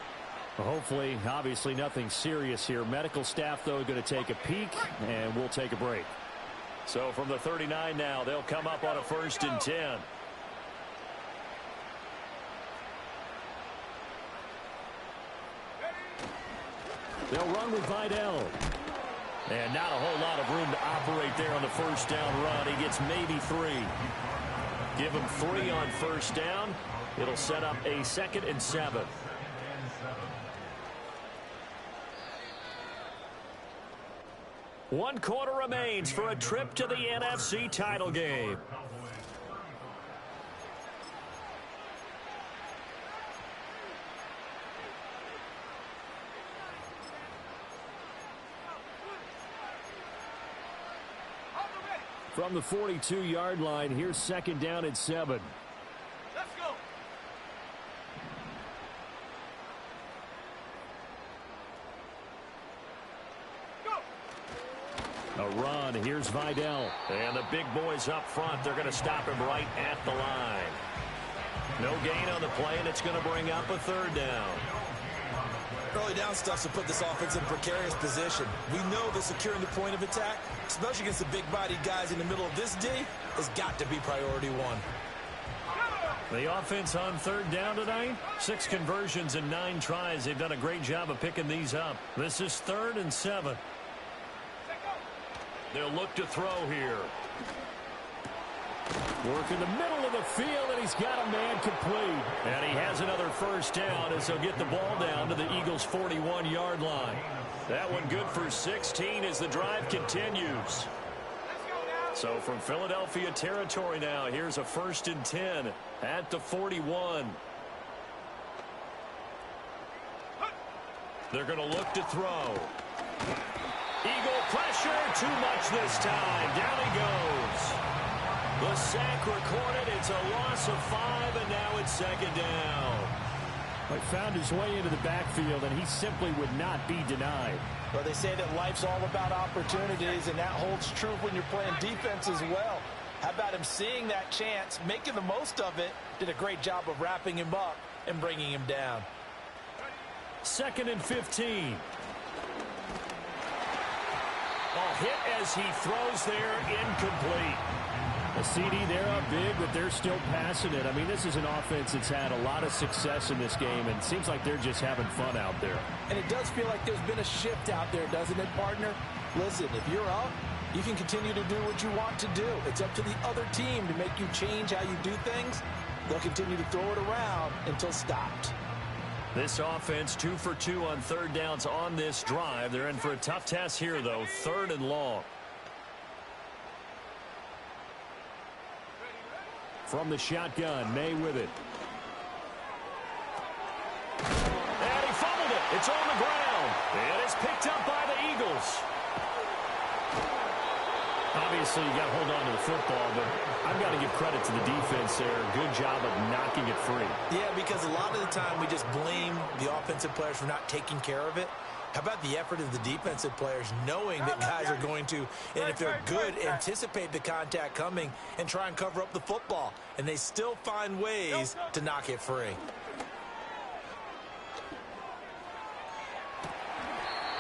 Speaker 6: Hopefully, obviously nothing serious here. Medical staff, though, going to take a peek, and we'll take a break. So from the 39 now, they'll come up on a 1st and 10. They'll run with Vidal. And not a whole lot of room to operate there on the first down run. He gets maybe 3. Give him 3 on first down. It'll set up a 2nd and 7. One quarter remains for a trip to the NFC title game. From the 42-yard line, here's 2nd down and 7.
Speaker 3: Let's go. Go.
Speaker 6: A run. Here's Vidal. And the big boys up front. They're going to stop him right at the line. No gain on the play, and it's going to bring up a 3rd down.
Speaker 4: Early down stuff to put this offense in a precarious position. We know that securing the point of attack, especially against the big-bodied guys in the middle of this D, has got to be priority 1.
Speaker 6: The offense on 3rd down tonight, 6 conversions and 9 tries. They've done a great job of picking these up. This is 3rd and 7. They'll look to throw here. Work in the middle of the field, and he's got a man complete. And he has another first down as he'll get the ball down to the Eagles' 41-yard line. That one good for 16 as the drive continues. So from Philadelphia territory now, here's a 1st and 10 at the 41. They're going to look to throw. Eagle pressure, too much this time. Down he goes. The sack recorded. It's a loss of 5, and now it's 2nd down. He found his way into the backfield, and he simply would not be denied.
Speaker 2: Well, they say that life's all about opportunities, and that holds true when you're playing defense as well. How about him seeing that chance, making the most of it, did a great job of wrapping him up and bringing him down.
Speaker 6: 2nd and 15. A hit as he throws there, incomplete. A CD, they're up big, but they're still passing it. I mean, this is an offense that's had a lot of success in this game, and it seems like they're just having fun out there.
Speaker 4: And it does feel like there's been a shift out there, doesn't it, partner? Listen, if you're up, you can continue to do what you want to do. It's up to the other team to make you change how you do things. They'll continue to throw it around until stopped.
Speaker 1: This offense 2 for 2 on third downs on this drive. They're in for a tough task here, though. 3rd and long. From the shotgun, May with it. And he fumbled it. It's on the ground. It is picked up by the Eagles. Obviously, you got to hold on to the football, but I've got to give credit to the defense there. Good job of knocking it free.
Speaker 4: Yeah, because a lot of the time we just blame the offensive players for not taking care of it. How about the effort of the defensive players knowing that guys are going to, and if they're good, anticipate the contact coming and try and cover up the football. And they still find ways to knock it free.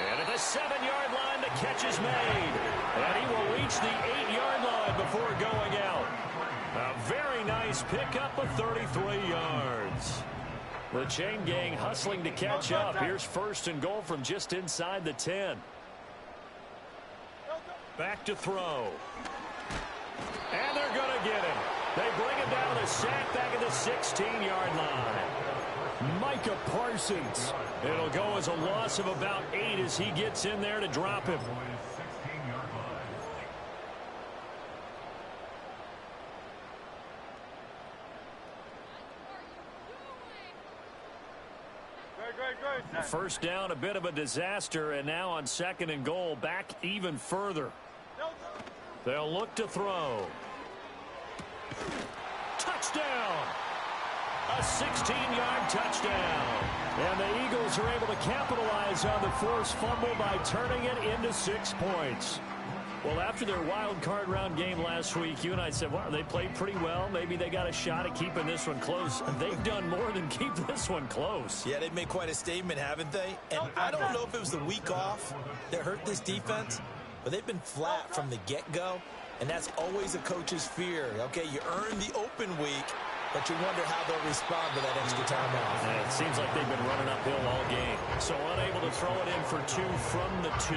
Speaker 1: And at the 7-yard line, the catch is made. And he will reach the 8-yard line before going out. A very nice pickup of 33 yards. The chain gang hustling to catch up. Here's 1st and goal from just inside the 10. Back to throw. And they're going to get him. They bring him down to the sack back at the 16-yard line. Micah Parsons. It'll go as a loss of about 8 as he gets in there to drop him. First down, a bit of a disaster, and now on 2nd and goal, back even further. They'll look to throw. Touchdown! A 16-yard touchdown. And the Eagles are able to capitalize on the forced fumble by turning it into 6 points. Well, after their wild card round game last week, you and I said, well, they played pretty well. Maybe they got a shot at keeping this one close. They've done more than keep this one close.
Speaker 4: Yeah, they've made quite a statement, haven't they? And I don't know if it was the week off that hurt this defense, but they've been flat from the get-go, and that's always a coach's fear. Okay, you earn the open week, but you wonder how they'll respond to that extra time off.
Speaker 1: And it seems like they've been running uphill all game. So unable to throw it in for 2 from the 2.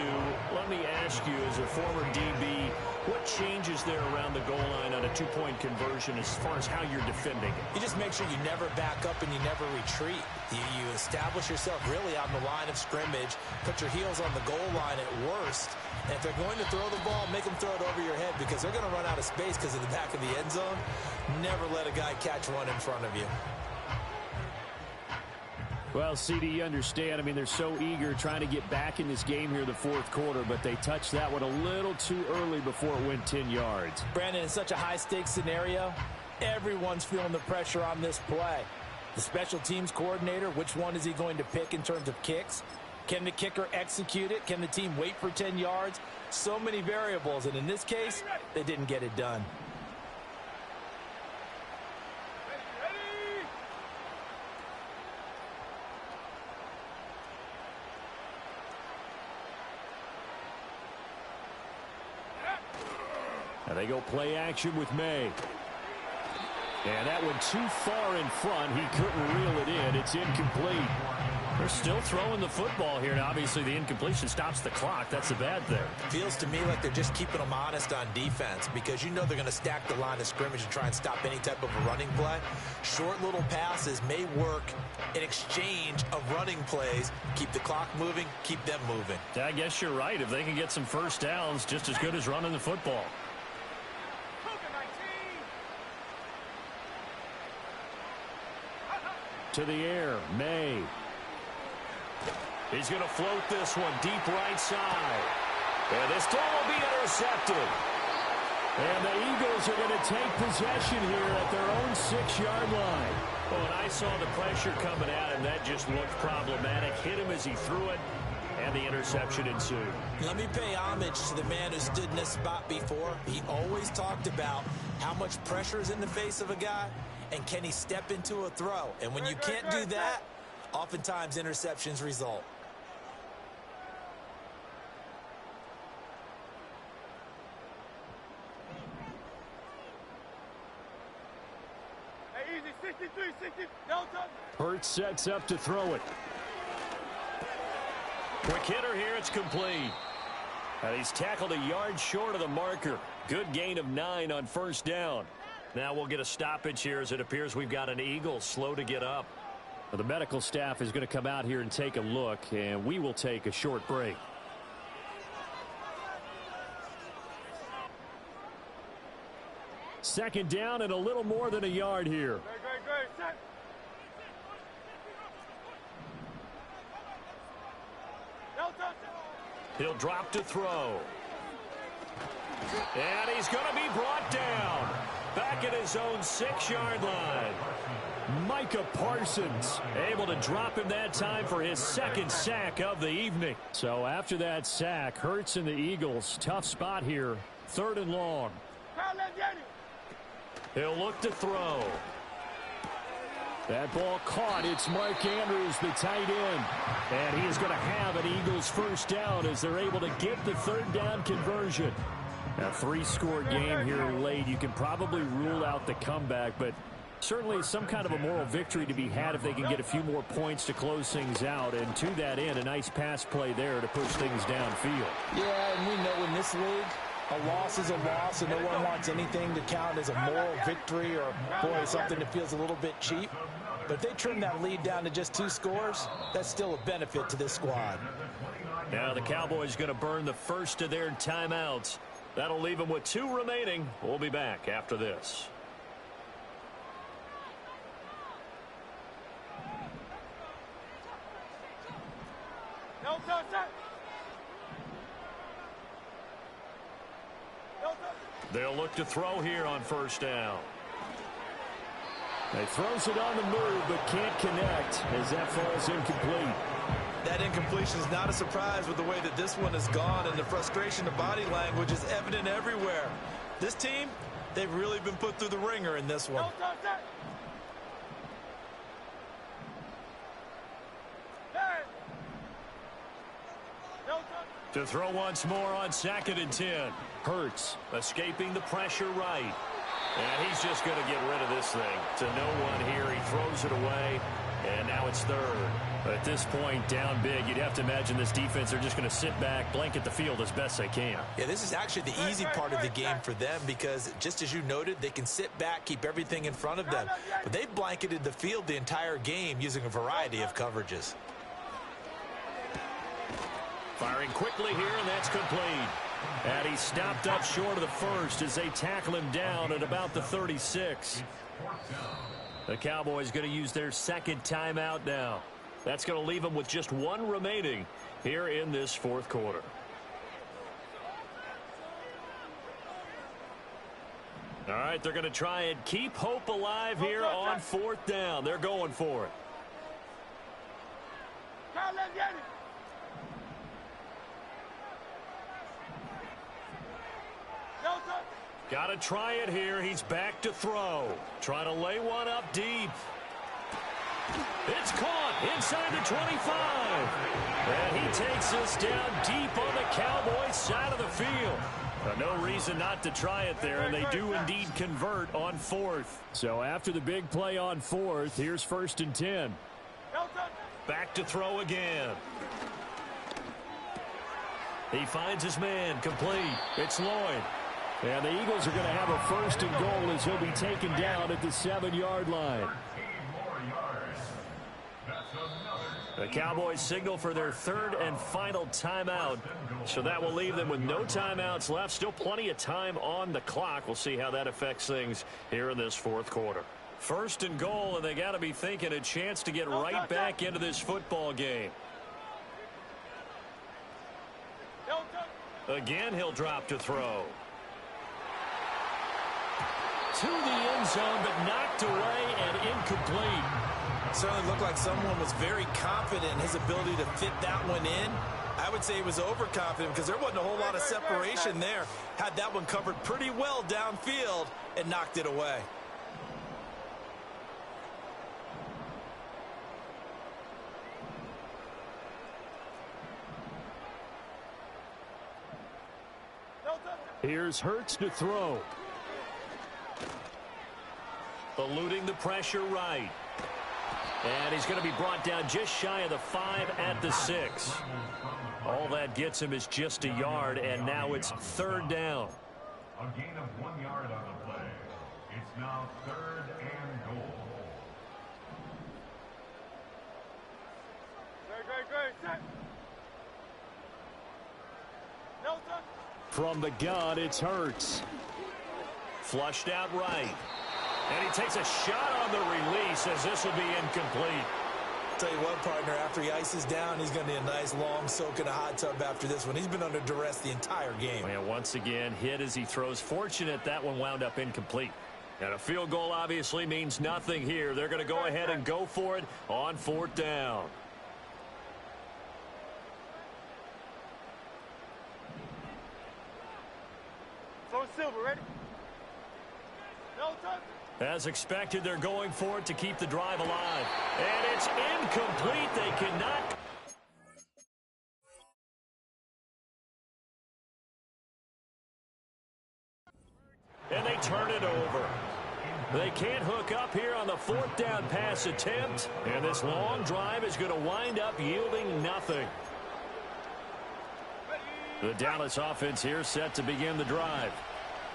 Speaker 1: Let me ask you, as a former DB, what changes there around the goal line on a 2-point conversion as far as how you're defending it?
Speaker 4: You just make sure you never back up and you never retreat. You establish yourself really on the line of scrimmage, put your heels on the goal line at worst, and if they're going to throw the ball, make them throw it over your head because they're going to run out of space because of the back of the end zone. Never let a guy catch one in front of you.
Speaker 6: Well, CD, you understand. I mean, they're so eager trying to get back in this game here the 4th quarter, but they touched that one a little too early before it went 10 yards.
Speaker 4: Brandon, in such a high-stakes scenario, everyone's feeling the pressure on this play. The special teams coordinator, which one is he going to pick in terms of kicks? Can the kicker execute it? Can the team wait for 10 yards? So many variables, and in this case, they didn't get it done.
Speaker 6: And they go play action with May. And that went too far in front. He couldn't reel it in. It's incomplete. They're still throwing the football here. Now, obviously, the incompletion stops the clock. That's the bad thing.
Speaker 4: Feels to me like they're just keeping them honest on defense because you know they're going to stack the line of scrimmage and try and stop any type of a running play. Short little passes may work in exchange of running plays. Keep the clock moving, keep them moving.
Speaker 1: Yeah, I guess you're right. If they can get some first downs, just as good as running the football.
Speaker 6: To the air, May.
Speaker 1: He's going to float this one deep right side. And this still will be intercepted.
Speaker 6: And the Eagles are going to take possession here at their own 6-yard line.
Speaker 1: Oh, and I saw the pressure coming at him. That just looked problematic. Hit him as he threw it, and the interception ensued.
Speaker 4: Let me pay homage to the man who stood in this spot before. He always talked about how much pressure is in the face of a guy, and can he step into a throw? And when you can't do that, oftentimes interceptions result.
Speaker 6: Hurts sets up to throw it.
Speaker 1: Quick hitter here. It's complete. And he's tackled a yard short of the marker. Good gain of 9 on first down. Now we'll get a stoppage here as it appears we've got an Eagle slow to get up.
Speaker 6: Well, the medical staff is going to come out here and take a look, and we will take a short break. Second down and a little more than a yard here.
Speaker 3: Great, set.
Speaker 1: He'll drop to throw. And he's going to be brought down. Back at his own 6-yard line.
Speaker 6: Micah Parsons able to drop him that time for his second sack of the evening. So after that sack, Hurts and the Eagles, tough spot here. 3rd and long.
Speaker 1: He'll look to throw.
Speaker 6: That ball caught. It's Mark Andrews, the tight end. And he is going to have an Eagles first down as they're able to get the 3rd down conversion. A 3-score game here late. You can probably rule out the comeback, but certainly some kind of a moral victory to be had if they can get a few more points to close things out. And to that end, a nice pass play there to push things downfield.
Speaker 4: Yeah, and we know in this league, a loss is a loss, and no one wants anything to count as a moral victory or, boy, something that feels a little bit cheap. But if they trim that lead down to just 2 scores, that's still a benefit to this squad.
Speaker 1: Now the Cowboys going to burn the first of their timeouts. That'll leave them with 2 remaining. We'll be back after this. They'll look to throw here on first down.
Speaker 6: He throws it on the move but can't connect as that falls incomplete.
Speaker 4: That incompletion is not a surprise with the way that this one has gone, and the frustration of body language is evident everywhere. This team, they've really been put through the ringer in this one.
Speaker 1: To throw once more on 2nd and 10. Hurts escaping the pressure right. And he's just going to get rid of this thing. To no one here. He throws it away. And now it's 3rd. At this point, down big, you'd have to imagine this defense are just going to sit back, blanket the field as best they can.
Speaker 4: Yeah, this is actually the easy part of the game for them because, just as you noted, they can sit back, keep everything in front of them. But they've blanketed the field the entire game using a variety of coverages.
Speaker 1: Firing quickly here, and that's complete. And he stopped up short of the first as they tackle him down at about the 36. The Cowboys going to use their 2nd timeout now. That's going to leave them with just 1 remaining here in this 4th quarter. All right, they're going to try and keep hope alive here on 4th down. They're going for it. Got to try it here. He's back to throw. Trying to lay one up deep. It's caught inside the 25. And he takes us down deep on the Cowboys side of the field. No reason not to try it there, and they do indeed convert on 4th.
Speaker 6: So after the big play on 4th, here's 1st and 10.
Speaker 1: Back to throw again. He finds his man, complete. It's Lloyd.
Speaker 6: And the Eagles are going to have a 1st and goal as he'll be taken down at the 7-yard line.
Speaker 1: The Cowboys signal for their 3rd and final timeout. So that will leave them with no timeouts left. Still plenty of time on the clock. We'll see how that affects things here in this 4th quarter. 1st and goal, and they got to be thinking a chance to get right back into this football game. Again, he'll drop to throw. To the end zone, but knocked away and incomplete.
Speaker 4: It certainly looked like someone was very confident in his ability to fit that one in. I would say he was overconfident because there wasn't a whole lot of separation there. Had that one covered pretty well downfield and knocked it away.
Speaker 6: Here's Hurts to throw.
Speaker 1: Eluding the pressure right. And he's going to be brought down just shy of the 5 at the 6. All that gets him is just a yard, and now it's 3rd down.
Speaker 5: A gain of 1 yard on the play. It's now 3rd and goal.
Speaker 3: Great, set. Nelson.
Speaker 1: From the gun, it's Hurts. Flushed out right. And he takes a shot on the release as this will be incomplete.
Speaker 4: Tell you what, partner, after he ices down, he's going to need a nice long soak in a hot tub after this one. He's been under duress the entire game.
Speaker 1: And once again, hit as he throws. Fortunate that one wound up incomplete. And a field goal obviously means nothing here. They're going to go ahead and go for it on 4th down.
Speaker 3: So Silver, ready? Nelson.
Speaker 1: As expected, they're going for it to keep the drive alive. And it's incomplete. They cannot. And they turn it over. They can't hook up here on the 4th down pass attempt. And this long drive is going to wind up yielding nothing. The Dallas offense here set to begin the drive.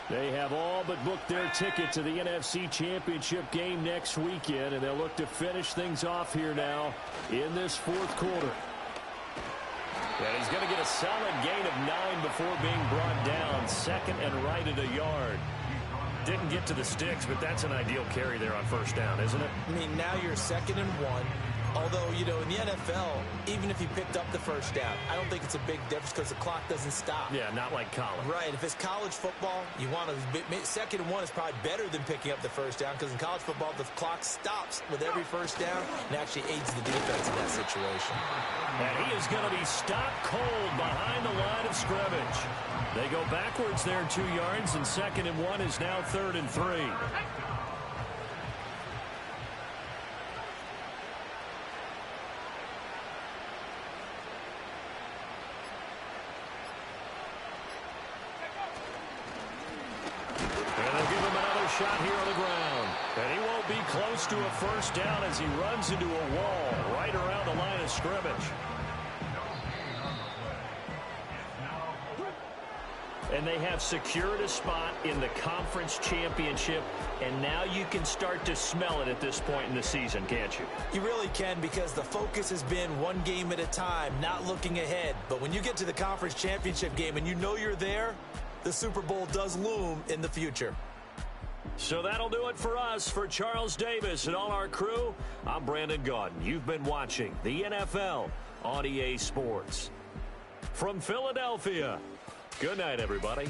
Speaker 1: They have all but booked their ticket to the NFC Championship game next weekend, and they'll look to finish things off here now in this 4th quarter. And he's going to get a solid gain of 9 before being brought down. 2nd and right at a yard. Didn't get to the sticks, but that's an ideal carry there on 1st down, isn't it?
Speaker 4: I mean, now you're 2nd and 1. Although, you know, in the NFL, even if he picked up the 1st down, I don't think it's a big difference because the clock doesn't stop.
Speaker 1: Yeah, not like college.
Speaker 4: Right. If it's college football, you want to 2nd and 1 is probably better than picking up the 1st down because in college football, the clock stops with every 1st down and actually aids the defense in that situation.
Speaker 1: And he is going to be stopped cold behind the line of scrimmage. They go backwards there 2 yards, and 2nd and 1 is now 3rd and 3. Shot here on the ground. And he won't be close to a 1st down as he runs into a wall right around the line of scrimmage. And they have secured a spot in the conference championship, and now you can start to smell it at this point in the season, can't you?
Speaker 4: You really can, because the focus has been one game at a time, not looking ahead. But when you get to the conference championship game and you know you're there, the Super Bowl does loom in the future.
Speaker 1: So that'll do it for us. For Charles Davis and all our crew, I'm Brandon Gaudin. You've been watching the NFL on EA Sports. From Philadelphia, good night, everybody.